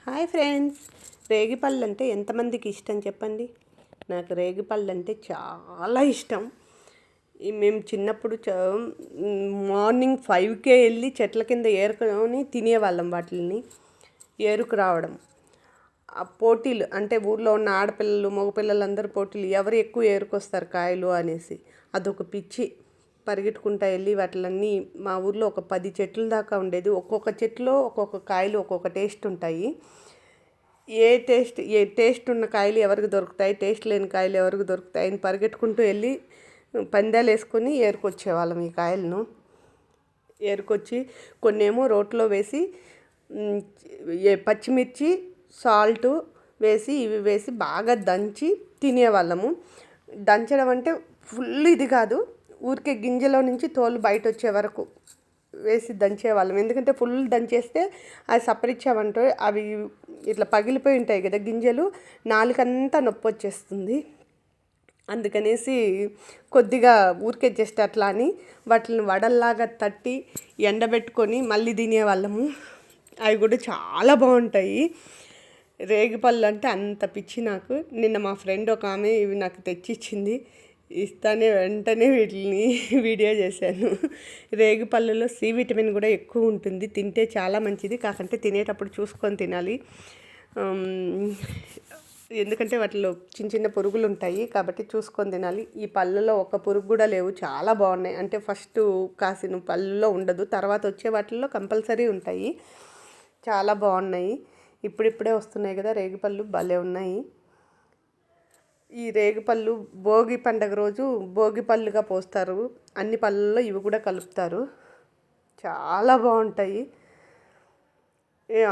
Hi friends, రేగిపళ్ళు అంటే ఎంతమందికి ఇష్టం చెప్పండి. నాకు రేగిపళ్ళు అంటే చాలా ఇష్టం. మేము చిన్నప్పుడు మార్నింగ్ 5కే వెళ్ళి చెట్ల కింద ఏరుకొని తినేవాళ్ళం. వాటిని ఏరుకు రావడం, ఆ పోటీలు అంటే ఊర్లో ఉన్న ఆడపిల్లలు మగపిల్లలు అందరూ పోటీలు, ఎవరు ఎక్కువ ఏరుకొస్తారు కాయలు అనేసి అదొక పిచ్చి. పరిగెట్టుకుంటా వెళ్ళి వాటిలన్నీ, మా ఊర్లో ఒక 10 చెట్లు దాకా ఉండేది. ఒక్కొక్క చెట్టులో ఒక్కొక్క కాయలు ఒక్కొక్క టేస్ట్ ఉంటాయి. ఏ టేస్ట్ ఉన్న కాయలు ఎవరికి దొరుకుతాయి, టేస్ట్ లేని కాయలు ఎవరికి దొరుకుతాయి అని పరిగెట్టుకుంటూ వెళ్ళి పందాలు వేసుకొని ఏరుకొచ్చేవాళ్ళం. ఈ కాయలను ఏరుకొచ్చి కొన్నేమో రోట్లో వేసి పచ్చిమిర్చి సాల్ట్ వేసి ఇవి వేసి బాగా దంచి తినేవాళ్ళము. దంచడం అంటే ఫుల్ ఇది కాదు, ఊరికే గింజలో నుంచి తోలు బయట వచ్చే వరకు వేసి దంచేవాళ్ళం. ఎందుకంటే ఫుల్ దంచేస్తే అది సపరిచ్చామంటే అవి ఇట్లా పగిలిపోయి ఉంటాయి కదా గింజలు, నాలుకంతా నొప్పి వచ్చేస్తుంది. అందుకనేసి కొద్దిగా ఊరికే జస్ట్ అట్లా అని వాటిని వడల్లాగా తట్టి ఎండబెట్టుకొని మళ్ళీ తినేవాళ్ళము. అవి కూడా చాలా బాగుంటాయి. రేగిపళ్ళు అంటే అంత పిచ్చి నాకు. నిన్న మా ఫ్రెండ్ ఒక ఆమె ఇవి నాకు తెచ్చిచ్చింది, ఇస్తానే వెంటనే వీటిని వీడియో చేశాను. రేగిపళ్ళలో సి విటమిన్ కూడా ఎక్కువ ఉంటుంది, తింటే చాలా మంచిది. కాకంటే తినేటప్పుడు చూసుకొని తినాలి. ఎందుకంటే వాటిలో చిన్న చిన్న పురుగులు ఉంటాయి కాబట్టి చూసుకొని తినాలి. ఈ పళ్ళలో ఒక పురుగు కూడా లేవు, చాలా బాగున్నాయి. అంటే ఫస్ట్ కాసిన పళ్ళలో ఉండదు, తర్వాత వచ్చే వాటిల్లో కంపల్సరీ ఉంటాయి. చాలా బాగున్నాయి. ఇప్పుడిప్పుడే వస్తున్నాయి కదా రేగిపళ్ళు, భలే ఉన్నాయి. ఈ రేగిపళ్ళు భోగి పండగ రోజు భోగి పళ్ళుగా పోస్తారు. అన్ని పళ్ళల్లో ఇవి కూడా కలుపుతారు. చాలా బాగుంటాయి.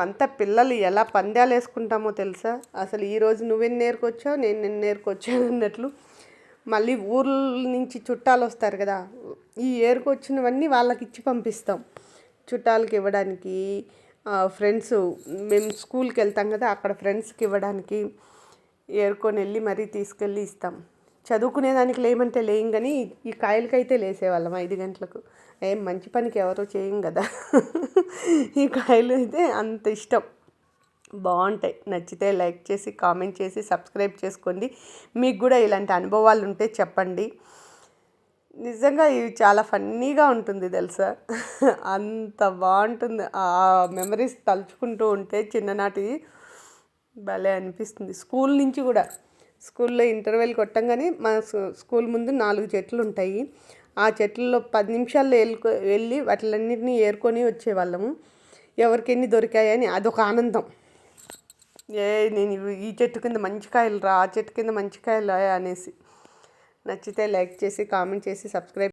అంతా పిల్లలు ఎలా పందాలు వేసుకుంటామో తెలుసా. అసలు ఈరోజు నువ్వెన్ని నేర్కొచ్చావు, నేను నిన్న నేర్కొచ్చాను అన్నట్లు. మళ్ళీ ఊర్ల నుంచి చుట్టాలు వస్తారు కదా, ఈ ఏరుకొచ్చినవన్నీ వాళ్ళకి ఇచ్చి పంపిస్తాం చుట్టాలకి ఇవ్వడానికి. ఫ్రెండ్స్, మేము స్కూల్కి వెళ్తాం కదా, అక్కడ ఫ్రెండ్స్కి ఇవ్వడానికి ఏరుకొని వెళ్ళి మరీ తీసుకెళ్ళి ఇస్తాం. చదువుకునేదానికి లేమంటే లేం, కానీ ఈ కాయలకైతే లేసేవాళ్ళం 5 గంటలకు. ఏం మంచి పనికి ఎవరో చేయం కదా. ఈ కాయలు అయితే అంత ఇష్టం, బాగుంటాయి. నచ్చితే లైక్ చేసి కామెంట్ చేసి సబ్స్క్రైబ్ చేసుకోండి. మీకు కూడా ఇలాంటి అనుభవాలు ఉంటే చెప్పండి. నిజంగా ఇవి చాలా ఫన్నీగా ఉంటుంది తెలుసా. అంత బాగుంటుంది. ఆ మెమరీస్ తలుచుకుంటూ ఉంటే చిన్ననాటి భలే అనిపిస్తుంది. స్కూల్ నుంచి కూడా, స్కూల్లో ఇంటర్వెల్ కొట్టంగానే మా స్కూల్ ముందు 4 చెట్లు ఉంటాయి. ఆ చెట్లలో 10 నిమిషాల్లో వెళ్ళి వాటిలన్నింటినీ ఏరుకొని వచ్చేవాళ్ళము. ఎవరికి ఎన్ని దొరికాయని అదొక ఆనందం. నేను ఈ చెట్టు కింద మంచి కాయలు రా, ఆ చెట్టు కింద మంచి కాయలు రా అనేసి. నచ్చితే లైక్ చేసి కామెంట్ చేసి సబ్స్క్రైబ్